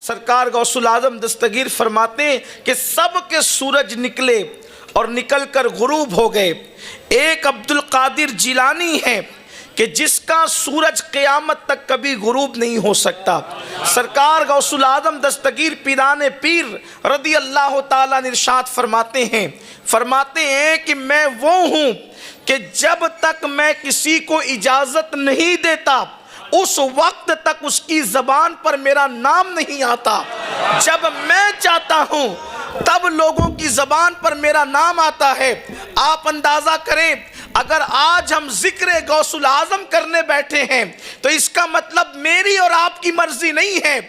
सरकार गौसुल आजम दस्तगीर फरमाते हैं कि सब के सूरज निकले और निकल कर गुरूब हो गए। एक अब्दुल कादिर जिलानी है कि जिसका सूरज क़यामत तक कभी गुरूब नहीं हो सकता। सरकार गौसुल आजम दस्तगीर पीराने पीर रदी अल्लाह ताला इरशाद फरमाते हैं कि मैं वो हूँ कि जब तक मैं किसी को इजाज़त नहीं देता उस वक्त तक उसकी ज़बान पर मेरा नाम नहीं आता। जब मैं चाहता हूँ तब लोगों की ज़बान पर मेरा नाम आता है। आप अंदाज़ा करें, अगर आज हम ज़िक्र गौसुल आज़म करने बैठे हैं तो इसका मतलब मेरी और आपकी मर्जी नहीं है,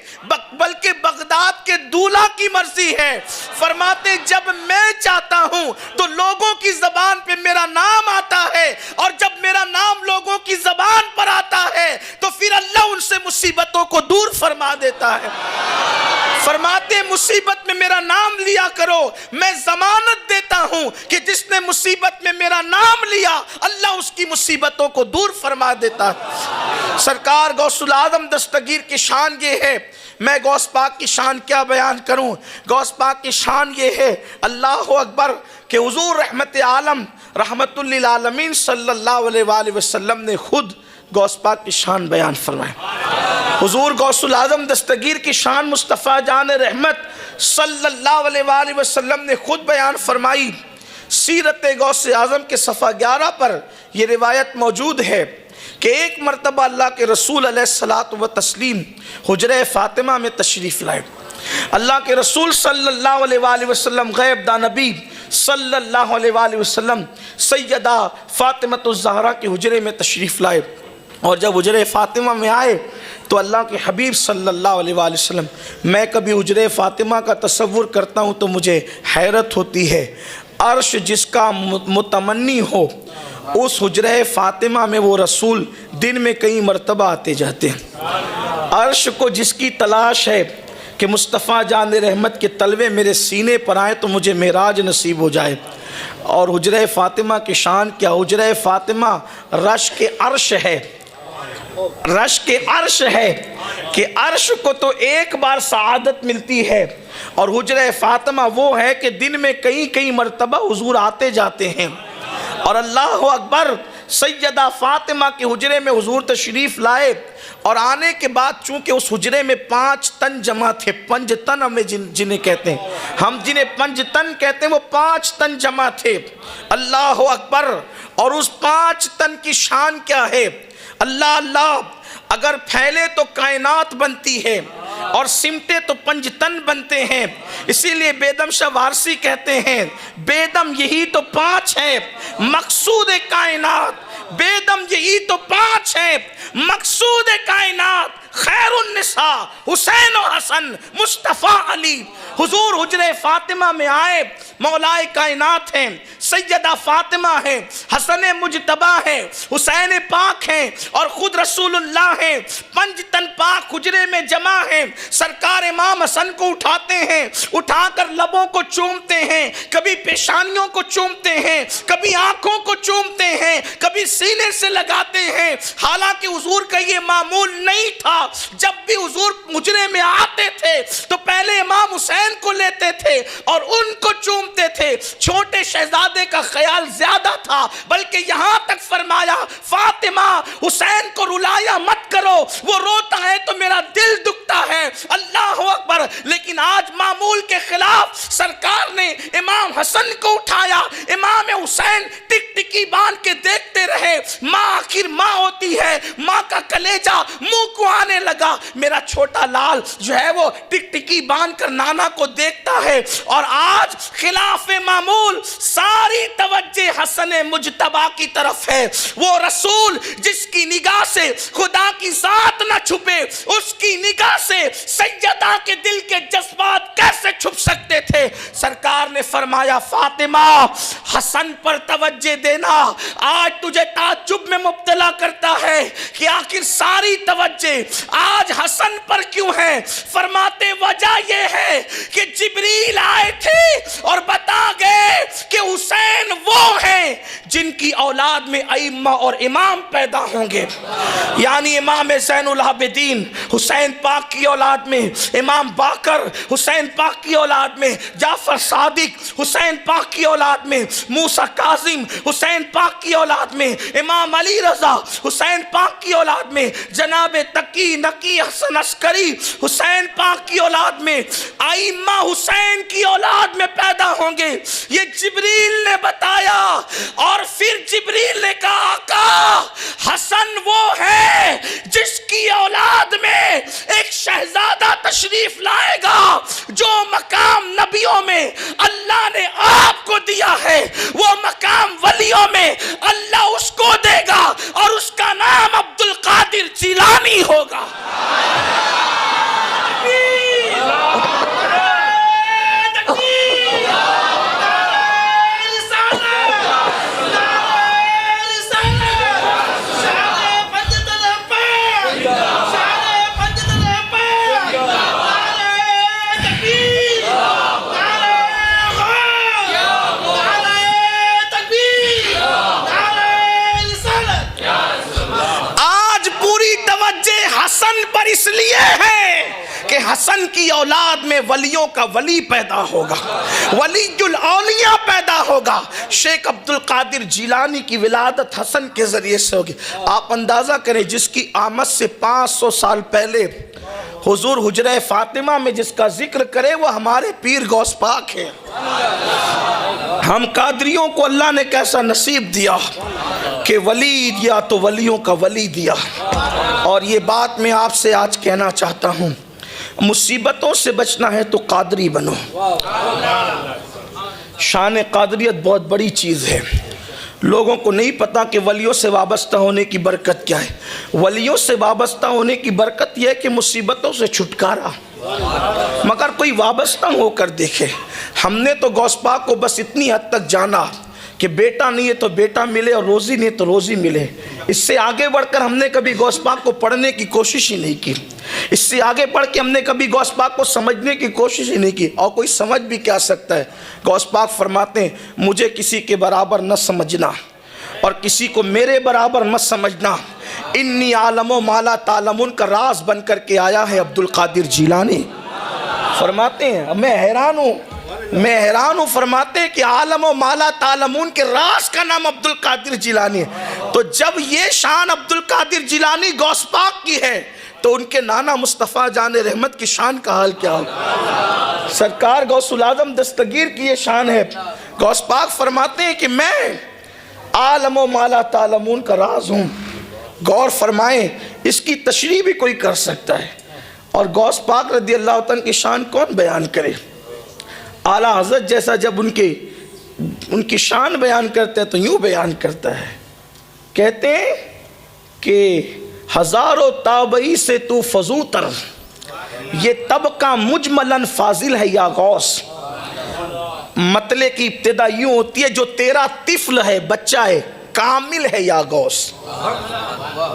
बल्कि बगदाद के दूल्हा की मर्जी है। फरमाते जब मैं चाहता हूं तो लोगों की ज़बान पे मेरा नाम आता है, और जब मेरा नाम लोगों की ज़बान पर आता है तो फिर अल्लाह उनसे मुसीबतों को दूर फरमा देता है। फरमाते मुसीबत में मेरा नाम लिया करो, मैं ज़मानत देता हूं कि जिसने मुसीबत में मेरा नाम लिया अल्लाह उसकी मुसीबतों को दूर फरमा देता है। सरकार गौसुल आज़म दस्तगीर की शान ये है, मैं गौस पाक की शान क्या बयान करूं। गौस पाक की शान ये है, अल्लाह अकबर, कि हुजूर रहमत आलम रहमतुल लिल आलमीन सल्लल्लाहु अलैहि वसल्लम ने खुद गौस पाक की शान बयान फरमाया। हुजूर गौसुल आज़म दस्तगीर की शान मुस्तफ़ा जान रहमत सल्लल्लाहु अलैहि वसल्लम ने खुद बयान फरमाई। सीरत गौस आज़म के सफ़ा 11 पर यह रिवायत मौजूद है कि एक मरतबा अल्लाह के रसूल अलैहिस्सलातु व तस्लीम हुजरे फ़ातिमा में तशरीफ़ लाए। अल्लाह के रसूल सल्लल्लाहु अलैहि वसल्लम गैब दानबी सल्लल्लाहु अलैहि वसल्लम सैयदा फ़ातिमतुज़ ज़हरा के हुजरे में तशरीफ़ लाए, और जब हुजरे फ़ातिमा में आए तो अल्लाह के हबीब सल्लल्लाहु अलैहि वसल्लम, मैं कभी हुजरे फ़ातिमा का तसव्वुर करता हूँ तो मुझे हैरत होती है। अर्श जिसका मुतमन्नी हो उस हुजरे फ़ातिमा में वो रसूल दिन में कई मरतबा आते जाते हैं। अर्श को जिसकी तलाश है कि मुस्तफ़ा जान रहमत के तलवे मेरे सीने पर आए तो मुझे मेराज नसीब हो जाए। और हुजरे फ़ातिमा की शान क्या, हुजरे फ़ातिमा रश के अर्श है, रश के अर्श है कि अर्श को तो एक बार सआदत मिलती है, और हुजरे फ़ातिमा वो है कि दिन में कई कई मरतबा हुजूर आते जाते हैं। और अल्लाह अकबर, सैयदा फ़ातिमा के हुजरे में हुजूर तशरीफ़ लाए, और आने के बाद चूँकि उस हुजरे में 5 तन जमा थे, 5 तन हमें जिन्हें कहते हैं, हम जिन्हें 5 तन कहते हैं वो 5 तन जमा थे। अल्लाह अकबर, और उस 5 तन की शान क्या है। अल्लाह अल्लाह, अगर फैले तो कायनात बनती है और सिमटे तो पंजतन बनते हैं। इसीलिए बेदम शाह वारसी कहते हैं, बेदम यही तो 5 है मकसूद कायनात, बेदम यही तो 5 है मकसूद कायनात, खैरुन निसा हुसैन और हसन मुस्तफ़ा अली। हुजूर हुजरे फ़ातिमा में आए, मौलाए कायनात हैं, सैयदा फ़ातिमा है, हसन मुजतबा है, हुसैन पाक हैं, और ख़ुद रसूलुल्लाह हैं। 5 तन पाक हुजरे में जमा हैं। सरकार इमाम हसन को उठाते हैं, उठाकर लबों को चूमते हैं, कभी पेशानियों को चूमते हैं, कभी आँखों को चूमते हैं, कभी सीने से लगाते हैं। हालांकि हुजूर का ये मामूल नहीं था। जब भी हुजूर हुजरे में आते थे तो पहले इमाम हुसैन को लेते थे और उनको चूमते थे। छोटे शहजादे का ख्याल ज्यादा था, बल्कि यहां तक फरमाया, फातिमा हुसैन को रुलाया मत करो, वो रोता है तो मेरा दिल दुखता है। अल्लाह अकबर। लेकिन आज मामूल के खिलाफ सरकार ने इमाम हसन को उठाया, इमाम हुसैन टिकटिकी बांध के देखते रहे। माँ आखिर माँ होती है, माँ का कलेजा मुंह को आने लगा। मेरा छोटा लाल जो है वो टिकटिकी बांध कर नाना को देखता है, और आज खिलाफे मामूल सारी तवज्जे हसन मुजतबा की तरफ है। वो रसूल जिसकी निगाह से खुदा की जात न छुपे, उसकी निगाह से सैयदा के दिल के जज्बात कैसे छुप सकते थे। सरकार ने फरमाया, फातिमा हसन पर तवज्जे देना। आज तुझे ताज्जुब में मुब्तला करता है कि आखिर सारी तवज्जे आज हसन पर क्यों है। फरमाते वजह यह है कि जिब्रील आए थे और बता गए कि हुसैन वो है जिनकी औलाद में अइम्मा और इमाम पैदा होंगे, यानी इमाम ज़ैनुल आबिदीन हुसैन पाक की औलाद में, इमाम बाकर हुसैन पाक की औलाद में, जाफर सादिक हुसैन पाक की औलाद में, मूसा काजिम हुसैन पाक की औलाद में, इमाम अली रजा हुसैन पाक की औलाद में, जनाब तकी नकी हसन अस्करी हुसैन पाक की औलाद में, अइम्मा हुसैन की औलाद में पैदा होंगे। ये जिब्रील ने बताया। और फिर जिब्रील ने कहा आका हसन वो है जिसकी औलाद में एक शहजादा तशरीफ लाएगा, जो मकाम नबियों में अल्लाह ने आपको दिया है वो मकाम वलियों में अल्लाह उसको देगा और उसका नाम अब्दुल कादिर जिलानी होगा। हसन पर इसलिए है कि हसन की औलाद में वलियों का वली पैदा होगा, वलीजुल औलिया पैदा होगा। शेख अब्दुल कादिर जिलानी की विलादत हसन के जरिए से होगी। आप अंदाजा करें, जिसकी आमद से 500 साल पहले हुजूर हुजरे फातिमा में जिसका जिक्र करे वो हमारे पीर गौस पाक है। हम कादरियों को अल्लाह ने कैसा नसीब दिया कि वली दिया तो वलियों का वली दिया। और ये बात मैं आपसे आज कहना चाहता हूँ, मुसीबतों से बचना है तो कादरी बनो। शान कादरियत बहुत बड़ी चीज़ है। लोगों को नहीं पता कि वलियों से वाबस्ता होने की बरकत क्या है। वलियों से वाबस्ता होने की बरकत यह है कि मुसीबतों से छुटकारा। मगर कोई वाबस्ता होकर देखे। हमने तो गौस पाक को बस इतनी हद तक जाना कि बेटा नहीं है तो बेटा मिले और रोज़ी नहीं तो रोज़ी मिले। इससे आगे बढ़कर हमने कभी गौस पाक को पढ़ने की कोशिश ही नहीं की। इससे आगे बढ़ के हमने कभी गौस पाक को समझने की कोशिश ही नहीं की। और कोई समझ भी क्या सकता है। गौस पाक फरमाते हैं, मुझे किसी के बराबर न समझना और किसी को मेरे बराबर मत समझना। इन्नी आलमो माला तालमुन का राज बन करके आया है अब्दुल कादिर जिलानी। फरमाते हैं मैं हैरान हूँ। फरमाते हैं कि आलम व माला तालमून के राज का नाम अब्दुल कादिर जिलानी है। तो जब ये शान अब्दुल कादिर जिलानी गौस पाक की है तो उनके नाना मुस्तफ़ा जान रहमत की शान का हाल क्या हो। सरकार गौसुल आज़म दस्तगीर की ये शान है। गौस पाक फरमाते हैं कि मैं आलम व माला तालमून का राज हूँ। गौर फरमाएं, इसकी तशरीह भी कोई कर सकता है। और गौस पाक रज़ी अल्लाह तआला की शान कौन बयान करे। आला हज़रत जैसा जब उनकी शान बयान करते हैं तो यूँ बयान करता है, कहते हैं कि हज़ारों ताबई से तू फजूतर, ये तबका मुजमलन फाजिल है या गौस। मतले की इब्तिदा यूँ होती है, जो तेरा तिफल है, बच्चा है, कामिल है या गौस।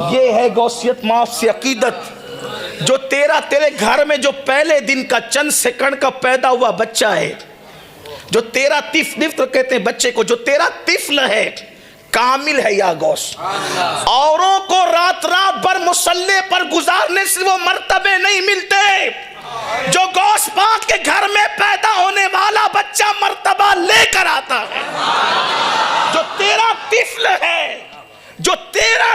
ये है गौसियत माफ से अकीदत। जो तेरे घर में जो पहले दिन का चंद सेकंड का पैदा हुआ बच्चा है, जो तेरा तिफ्ल कहते हैं बच्चे को, जो तेरा तिफ्ल है, कामिल है या गौस। औरों को रात भर मुसल्ले पर गुजारने से वो मर्तबे नहीं मिलते जो गौस पाक के घर में पैदा होने वाला बच्चा मर्तबा लेकर आता है। जो तेरा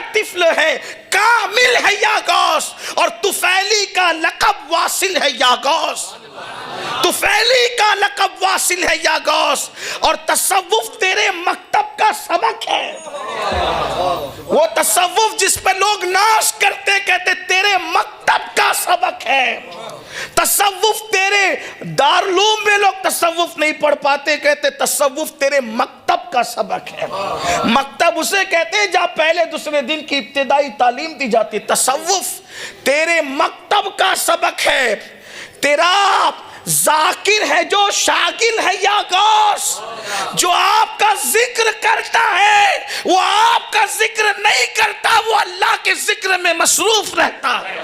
तिफ्ल है, कामिल है या गौस। और तुफैली का लक़ब वासिल है या गौस। तुफैली का लक़ब वासिल है या गौस। और तसव्वुफ तेरे मकतब का सबक है। वो तसव्वुफ जिस पे लोग नाश करते, कहते तेरे मकतब का सबक है। तसव्वुफ तेरे दारुलूम में लोग तसव्वुफ नहीं पढ़ पाते, कहते तसव्वुफ तेरे मकतब का सबक है। मकतब उसे कहते हैं जहाँ पहले दूसरे दिन की इब्तिदाई तालीम दी जाती। तसव्वुफ तेरे मकतब का सबक है। तेरा जाकिर है जो शागिल है या गौस। जो आपका जिक्र करता है वो आपका जिक्र नहीं करता, वो अल्लाह के जिक्र में मसरूफ रहता है।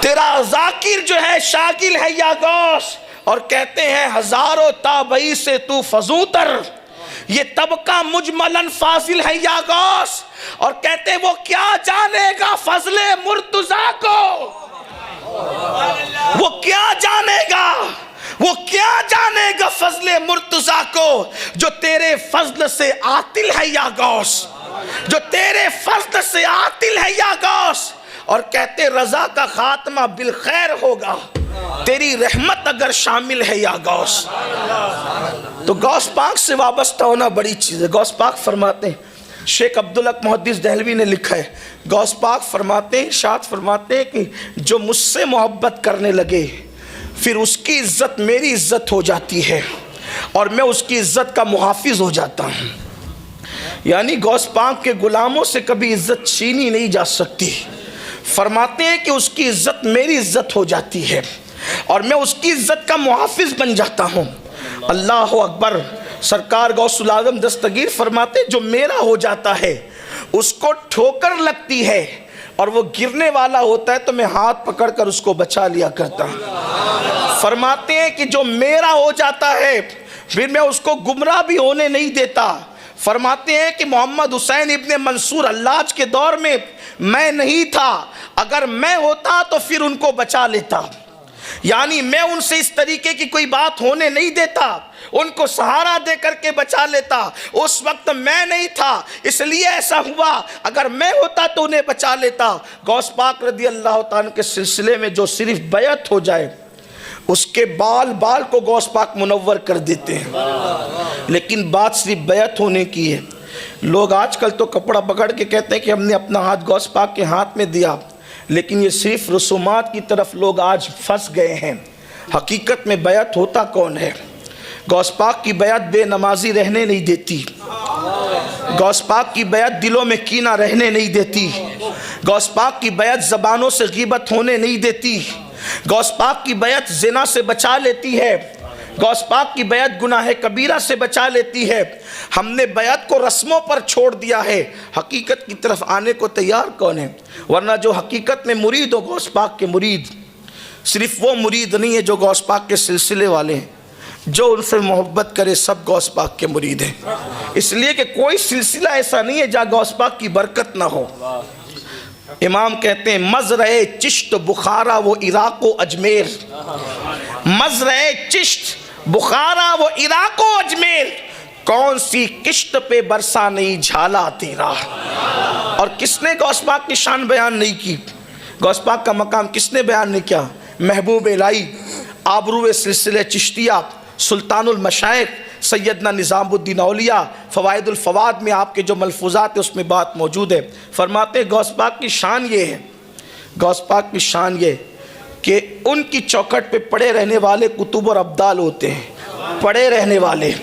तेरा जाकिर जो है शागिल है या गौस। और कहते हैं हजारों ताबई से तू फजूतर, ये तबका मुजमलन फाजिल है या गौस। और कहते वो क्या जानेगा फजले मुर्तजा को, वो क्या जानेगा, वो क्या जानेगा फजले मुर्तजा को, जो तेरे फजल से आतिल है या गौस, जो तेरे फजल से आतिल है या गौस। और कहते रजा का खात्मा बिल खैर होगा, तेरी रहमत अगर शामिल है या गौस। तो गौस पाक से वाबस्ता होना बड़ी चीज़ है। गौस पाक फरमाते हैं, शेख अब्दुल हक मुहद्दिस दहलवी ने लिखा है, गौस पाक फरमाते हैं, इरशाद फरमाते हैं कि जो मुझसे मोहब्बत करने लगे फिर उसकी इज्जत मेरी इज्जत हो जाती है और मैं उसकी इज्जत का मुहाफिज हो जाता हूँ। यानी गौस पाक के गुलामों से कभी इज्जत छीनी नहीं जा सकती। फरमाते हैं कि उसकी इज्जत मेरी इज्जत हो जाती है और मैं उसकी इज्जत का मुहाफिज बन जाता हूँ। अल्लाह अकबर। सरकार गौसुल आज़म दस्तगीर फरमाते, जो मेरा हो जाता है उसको ठोकर लगती है और वो गिरने वाला होता है तो मैं हाथ पकड़कर उसको बचा लिया करता हूँ। फरमाते हैं कि जो मेरा हो जाता है फिर मैं उसको गुमराह भी होने नहीं देता। फरमाते हैं कि मोहम्मद हुसैन इब्ने मंसूर हल्लाज के दौर में मैं नहीं था, अगर मैं होता तो फिर उनको बचा लेता। यानी मैं उनसे इस तरीके की कोई बात होने नहीं देता, उनको सहारा दे करके बचा लेता। उस वक्त मैं नहीं था इसलिए ऐसा हुआ, अगर मैं होता तो उन्हें बचा लेता। गौस पाक रदी अल्लाह ताला के सिलसिले में जो सिर्फ बैत हो जाए उसके बाल बाल को गौस पाक मुनव्वर कर देते हैं। लेकिन बात सिर्फ बैत होने की है। लोग आजकल तो कपड़ा पकड़ के कहते हैं कि हमने अपना हाथ गौस पाक के हाथ में दिया, लेकिन ये सिर्फ रसूमात की तरफ लोग आज फंस गए हैं। हकीकत में बैत होता कौन है? गौस पाक की बैत बेनमाजी रहने नहीं देती, गौस पाक की बैत दिलों में कीना रहने नहीं देती, गौस पाक की बैत ज़बानों से ग़ीबत होने नहीं देती, गौस पाक की बैत ज़िना से बचा लेती है, गौस पाक की बैत गुनाह कबीरा से बचा लेती है। हमने बैत को रस्मों पर छोड़ दिया है, हकीकत की तरफ आने को तैयार कौन है? वरना जो हकीकत में मुरीद हो गौस पाक के मुरीद, सिर्फ वो मुरीद नहीं है जो गौस पाक के सिलसिले वाले हैं, जो उनसे मोहब्बत करे सब गौस पाक के मुरीद हैं। इसलिए कि कोई सिलसिला ऐसा नहीं है जहाँ गौस पाक की बरकत ना हो। इमाम कहते हैं मज़रए चिश्त बुखारा वो इराक़ व अजमेर, मज़रए चिश्त बुखारा वो इराक़ व अजमेर, कौन सी किश्त पे बरसा नहीं झाला तेरा। और किसने गौस पाक की शान बयान नहीं की? गौस पाक का मकाम किसने बयान नहीं किया? महबूब इलाही, आबरूए सिलसिले चिश्तिया, सुल्तानुल मशाइख सैयदना निज़ामुद्दीन औलिया, फ़वाइदुल फ़वाद में आपके जो मलफूज़ात है उसमें बात मौजूद है। फरमाते गौस पाक की शान ये है, गौस पाक की शान ये कि उनकी चौखट पे पड़े रहने वाले कुतुब और अब्दाल होते हैं, पड़े रहने वाले।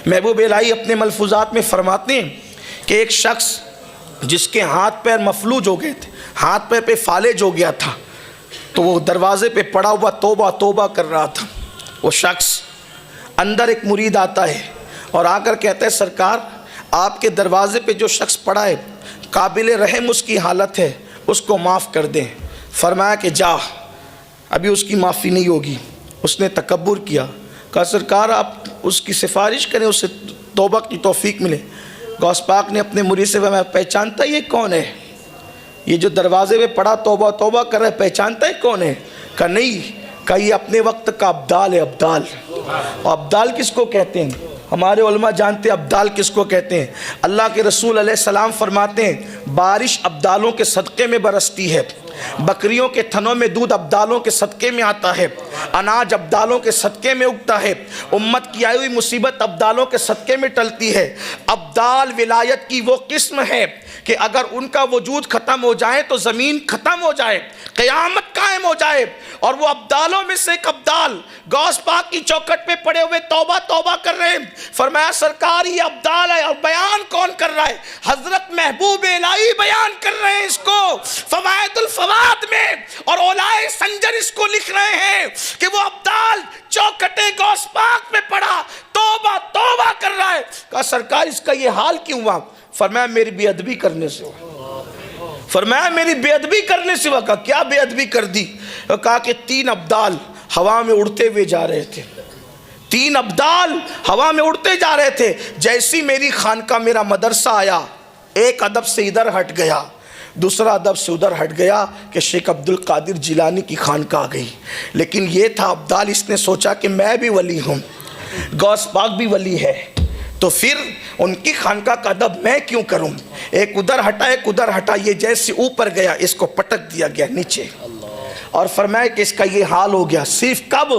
महबूब इलाही अपने मलफूज़ात में फरमाते हैं कि एक शख्स जिसके हाथ पैर मफलूज हो गए थे, हाथ पैर पे फालिज हो गया था, तो वो दरवाज़े पे पड़ा हुआ तौबा तौबा कर रहा था। वो शख्स अंदर एक मुरीद आता है और आकर कहता है सरकार आपके दरवाज़े पे जो शख्स पड़ा है काबिल रहम उसकी हालत है, उसको माफ़ कर दें। फरमाया कि जा, अभी उसकी माफ़ी नहीं होगी। उसने तकब्बुर किया, कहा सरकार आप उसकी सिफारिश करें, उससे तौबा की तौफीक मिले। गौस पाक ने अपने मुरीद से मैं पहचानता ये कौन है, ये जो दरवाज़े पे पड़ा तौबा तौबा कर रहा है, पहचानता है कौन है? कहा नहीं, कहा ये अपने वक्त का अब्दाल है, अब्दाल। और अब्दाल किसको कहते हैं? हमारे उलमा जानते हैं अब्दाल किसको कहते हैं। अल्लाह के रसूल अलैहिस्सलाम फरमाते हैं बारिश अब्दालों के सदक़े में बरसती है, बकरियों के थनों में दूध अब्दालों के सदक़े में आता है, अनाज अब्दालों के सदक़े में उगता है, उम्मत की आई हुई मुसीबत अब्दालों के सदक़े में टलती है। अब्दाल विलायत की वो किस्म है कि अगर उनका वजूद ख़त्म हो जाए तो ज़मीन ख़त्म हो जाए, क़यामत कायम हो जाए। और वो अब्दालों में से एक अब्दाल गौस पाक की चौखट पे पड़े हुए तौबा तौबा कर रहे हैं। फरमाया सरकार ये अब्दाल है। और बयान कौन कर रहा है? हज़रत महबूब इलाही बयान कर रहे हैं इसको फ़वाइदुल फ़वाद में, और औलाए संजर इसको लिख रहे हैं कि वो अब्दाल चौखटे गौस पाक पे पड़ा तौबा तौबा कर रहा है। कहा सरकार इसका ये हाल क्यों हुआ? फरमाया मेरी बेअदबी करने से हुआ। फरमाया मेरी बेअदबी करने से हुआ। कहा क्या बेअदबी कर दी? कहा कि 3 अब्दाल हवा में उड़ते हुए जा रहे थे, 3 अब्दाल हवा में उड़ते जा रहे थे। जैसी मेरी खानका मेरा मदरसा आया, एक अदब से इधर हट गया, दूसरा अदब से उधर हट गया कि शेख अब्दुल कादिर जिलानी की खानका आ गई। लेकिन ये था अब्दाल, इसने सोचा कि मैं भी वली हूँ, गौस पाक भी वली है, तो फिर उनकी खानका का अदब मैं क्यों करूं। एक उधर हटा, एक उधर हटा, ये जैसे ऊपर गया इसको पटक दिया गया नीचे, और फरमाया कि इसका ये हाल हो गया। सिर्फ कब?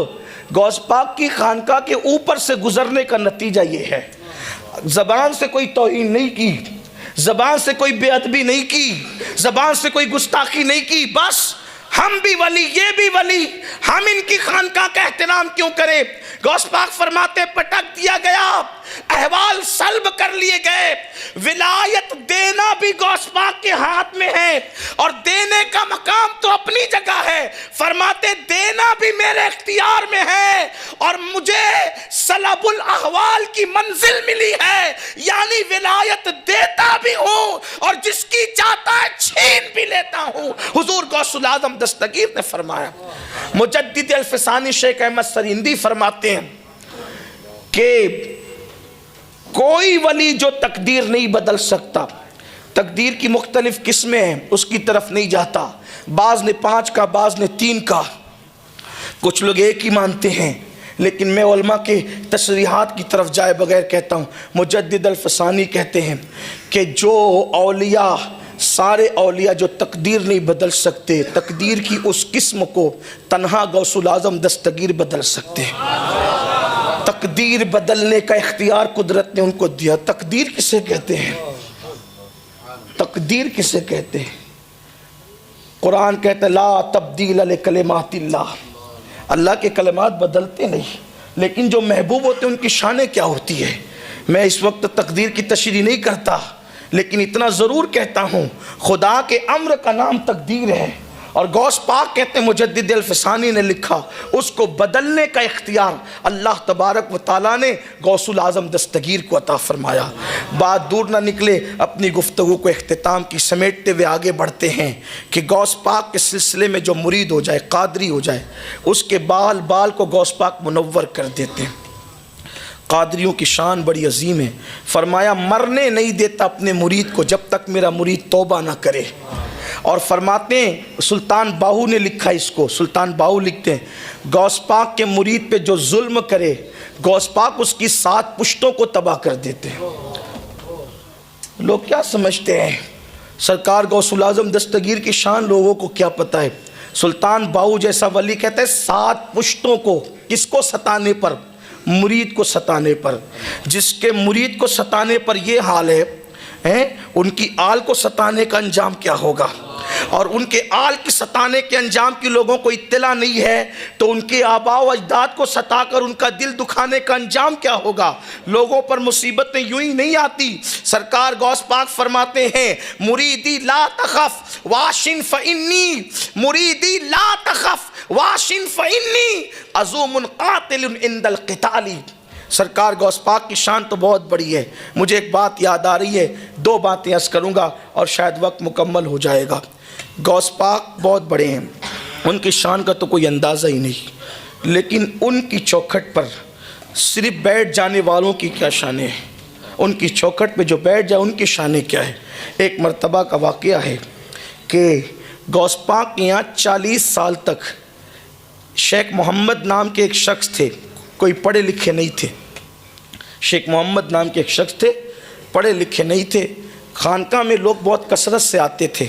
गौस पाक की खानका के ऊपर से गुजरने का नतीजा ये है। ज़बान से कोई तौहीन नहीं की, ज़बान से कोई बेअदबी नहीं की, ज़बान से कोई गुस्ताखी नहीं की, बस हम भी वली, ये भी वली, हम इनकी खानका का एहतराम क्यों करें। गौस पाक फरमाते पटक दिया गया, अहवाल सल्ब कर लिए गए। विलायत देना भी गौस पाक के हाथ में है, और देने का मकाम तो अपनी जगह है। फरमाते देना भी मेरे इख्तियार में है, और मुझे सलबुल अहवाल की मंजिल मिली है, यानी विलायत देता भी हूँ और जिसकी चाहता है छीन भी लेता हूँ। हुजूर गौसुल आज़म दस्तगीर ने फरमाया। मुजद्दिद अल-फ़सानी शेख अहमद सरिंदी फरमाते हैं कि कोई वली जो तकदीर नहीं बदल सकता, तकदीर की मुख्तलिफ किस्में हैं, उसकी तरफ नहीं जाता। बाज़ ने 5 का, बाज़ ने 3 का, कुछ लोग एक ही मानते हैं। लेकिन मैं उलमा के तशरीहात की तरफ जाए बगैर कहता हूँ, मुजद्दिद अल-फ़सानी कहते हैं कि जो औलिया, सारे औलिया जो तकदीर नहीं बदल सकते, तकदीर की उस किस्म को तन्हा गौसुल आज़म दस्तगीर बदल सकते हैं। तकदीर बदलने का इख्तियार कुदरत ने उनको दिया। तकदीर किसे कहते हैं? तकदीर किसे कहते हैं? कुरान कहता है ला तब्दील लिकलिमातिल्लाह, अल्लाह के कलमात बदलते नहीं, लेकिन जो महबूब होते हैं उनकी शानें क्या होती है। मैं इस वक्त तकदीर की तशरीह नहीं करता, लेकिन इतना ज़रूर कहता हूँ, खुदा के अम्र का नाम तकदीर है, और गौस पाक कहते हैं, मुजद्दिद अल-फ़सानी ने लिखा, उसको बदलने का इख्तियार अल्लाह तबारक व तआला ने गौसुल आज़म दस्तगीर को अता फरमाया। बात दूर ना निकले, अपनी गुफ्तगू को इख्तिताम की समेटते हुए आगे बढ़ते हैं कि गौस पाक के सिलसिले में जो मुरीद हो जाए, कादरी हो जाए, उसके बाल बाल को गौस पाक मुनव्वर कर देते हैं। कादरियों की शान बड़ी अजीम है। फरमाया मरने नहीं देता अपने मुरीद को जब तक मेरा मुरीद तौबा ना करे। और फरमाते हैं, सुल्तान बाहू ने लिखा इसको, सुल्तान बाहू लिखते हैं, गौस पाक के मुरीद पे जो जुल्म करे, गौस पाक उसकी 7 पुश्तों को तबाह कर देते हैं। लोग क्या समझते हैं, सरकार गौसुल आज़म दस्तगीर की शान लोगों को क्या पता है। सुल्तान बाहू जैसा वली कहता है 7 पुश्तों को, किसको सताने पर? मुरीद को सताने पर। जिसके मुरीद को सताने पर ये हाल है, उनकी आल को सताने का अंजाम क्या होगा। और उनके आल की सताने के अंजाम की लोगों को इत्तला नहीं है, तो उनके आबा व अजदाद को सताकर उनका दिल दुखाने का अंजाम क्या होगा। लोगों पर मुसीबतें यूं ही नहीं आती। सरकार गौस पाक फरमाते हैं, मुरीदी ला तखफ वाशिन फ़इन्नी, मुरीदी ला तखफ वाशिन फ़इन्नी अज़ूमुन क़ातिलुन इंदल क़िताली। सरकार गौस पाक की शान तो बहुत बड़ी है। मुझे एक बात याद आ रही है, 2 बातें अर्ज़ करूँगा और शायद वक्त मुकम्मल हो जाएगा। गौस पाक बहुत बड़े हैं, उनकी शान का तो कोई अंदाज़ा ही नहीं, लेकिन उनकी चौखट पर सिर्फ बैठ जाने वालों की क्या शानें हैं, उनकी चौखट पे जो बैठ जाए उनकी शानें क्या है। एक मरतबा का वाक़या है कि गौस पाक के यहाँ 40 साल तक शेख मोहम्मद नाम के एक शख्स थे, कोई पढ़े लिखे नहीं थे। शेख मोहम्मद नाम के एक शख्स थे, पढ़े लिखे नहीं थे। खानका में लोग बहुत कसरत से आते थे,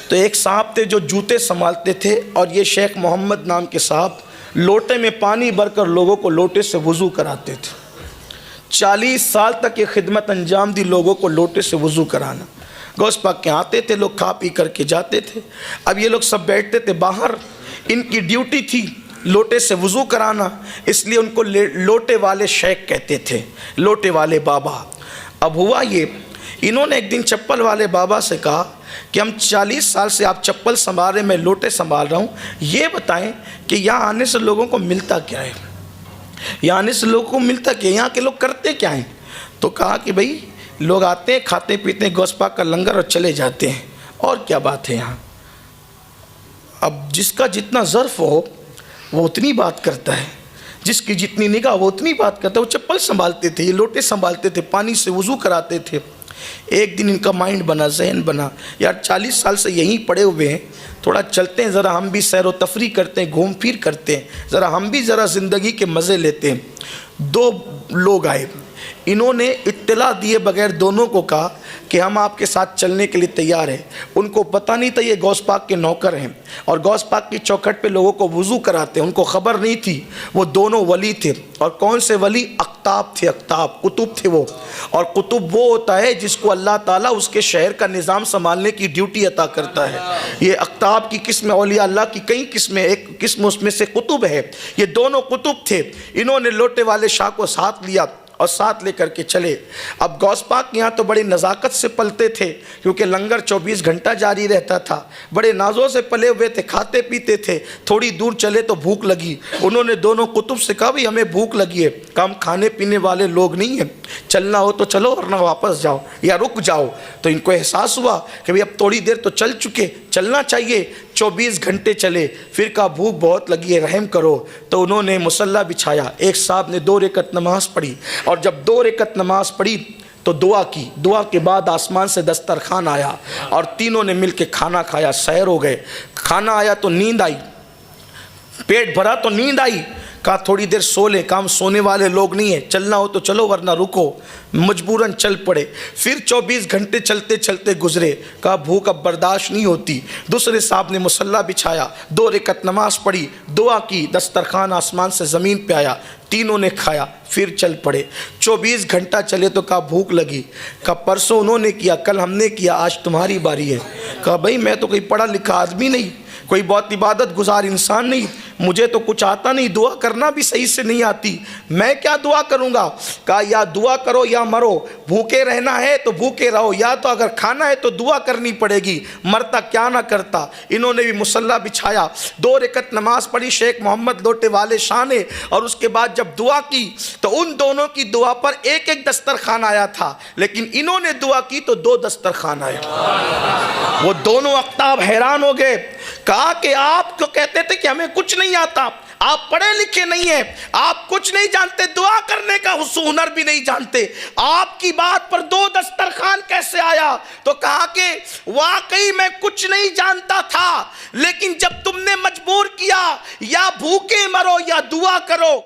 तो एक साहब थे जो जूते संभालते थे, और ये शेख मोहम्मद नाम के साहब लोटे में पानी भरकर लोगों को लोटे से वज़ू कराते थे। 40 साल तक ये खिदमत अंजाम दी, लोगों को लोटे से वज़ू कराना। गौस पाक के आते थे लोग, खा पी करके जाते थे। अब ये लोग सब बैठते थे बाहर, इनकी ड्यूटी थी लोटे से वज़ू कराना, इसलिए उनको लोटे वाले शेख कहते थे, लोटे वाले बाबा। अब हुआ ये, इन्होंने एक दिन चप्पल वाले बाबा से कहा कि हम 40 साल से आप चप्पल संभाल रहे, मैं लोटे संभाल रहा हूँ, ये बताएं कि यहाँ आने से लोगों को मिलता क्या है, यहाँ आने से लोगों को मिलता क्या, यहाँ के लोग करते क्या हैं। तो कहा कि भाई लोग आते हैं, खाते पीते हैं, गौस पाक का लंगर और चले जाते हैं, और क्या बात है यहाँ। अब जिसका जितना ज़र्फ़ हो वो उतनी बात करता है। जिसकी जितनी निगाह वो उतनी बात करता। वो चप्पल संभालते थे, ये लोटे संभालते थे, पानी से वज़ू कराते थे। एक दिन इनका माइंड बना, जहन बना, यार 40 साल से यहीं पड़े हुए हैं, थोड़ा चलते हैं, ज़रा हम भी सैर व तफरी करते हैं, घूम फिर करते हैं, ज़रा हम भी ज़रा ज़िंदगी के मज़े लेते हैं। 2 लोग आए, इन्होंने इत्तला दिए बगैर दोनों को कहा कि हम आपके साथ चलने के लिए तैयार हैं। उनको पता नहीं था ये गौस पाक के नौकर हैं और गौस पाक की चौखट पे लोगों को वज़ू कराते हैं, उनको ख़बर नहीं थी। वो दोनों वली थे। और कौन से वली? अख्ताब थे, अख्ताब, कुतुब थे वो। और कुतुब वो होता है जिसको अल्लाह ताला उसके शहर का निज़ाम संभालने की ड्यूटी अता करता है। ये अख्ताब की किस्म, औलिया अल्लाह की कई किस्में, एक किस्म उसमें से कुतुब है। ये दोनों कुतुब थे। इन्होंने लोटे वाले शाह को साथ लिया और साथ लेकर के चले। अब गौस पाक यहाँ तो बड़ी नज़ाकत से पलते थे, क्योंकि लंगर 24 घंटा जारी रहता था। बड़े नाजों से पले हुए थे, खाते पीते थे। थोड़ी दूर चले तो भूख लगी। उन्होंने दोनों कुतुब से कहा, भाई हमें भूख लगी है, हम खाने पीने वाले लोग नहीं हैं, चलना हो तो चलो वरना वापस जाओ या रुक जाओ। तो इनको एहसास हुआ कि भाई अब थोड़ी देर तो चल चुके, चलना चाहिए। 24 घंटे चले, फिर कहा भूख बहुत लगी है, रहम करो। तो उन्होंने मुसल्ला बिछाया, एक साहब ने 2 रकअत नमाज पढ़ी, और जब 2 रकअत नमाज पढ़ी तो दुआ की। दुआ के बाद आसमान से दस्तरखान आया और तीनों ने मिलके खाना खाया, सैर हो गए। खाना आया तो नींद आई, पेट भरा तो नींद आई। कहा थोड़ी देर सो ले, काम सोने वाले लोग नहीं है, चलना हो तो चलो वरना रुको। मजबूरन चल पड़े। फिर 24 घंटे चलते चलते गुजरे। कहा भूख अब बर्दाश्त नहीं होती। दूसरे साहब ने मुसल्ला बिछाया, 2 रकअत नमाज पढ़ी, दुआ की, दस्तरखान आसमान से ज़मीन पे आया, तीनों ने खाया, फिर चल पड़े। 24 घंटा चले तो कहा भूख लगी। कहा परसों उन्होंने किया, कल हमने किया, आज तुम्हारी बारी है। कहा भाई मैं तो कोई पढ़ा लिखा आदमी नहीं, कोई बहुत इबादत गुजार इंसान नहीं, मुझे तो कुछ आता नहीं, दुआ करना भी सही से नहीं आती, मैं क्या दुआ करूँगा। कहा या दुआ करो या मरो, भूखे रहना है तो भूखे रहो, या तो अगर खाना है तो दुआ करनी पड़ेगी, मरता क्या ना करता। इन्होंने भी मुसल्ला बिछाया, 2 रकअत नमाज पढ़ी शेख मोहम्मद लोटे वाले शाह ने, और उसके बाद जब दुआ की तो उन दोनों की दुआ पर एक एक दस्तरखान आया था, लेकिन इन्होंने दुआ की तो 2 दस्तरखान आए। वो दोनों अख्ताब हैरान हो गए। कहा कि आप तो कहते थे कि हमें कुछ नहीं आता, आप पढ़े लिखे नहीं हैं, आप कुछ नहीं जानते, दुआ करने का हुनर भी नहीं जानते, आपकी बात पर 2 दस्तरखान कैसे आया। तो कहा कि वाकई मैं कुछ नहीं जानता था, लेकिन जब तुमने मजबूर किया या भूखे मरो या दुआ करो,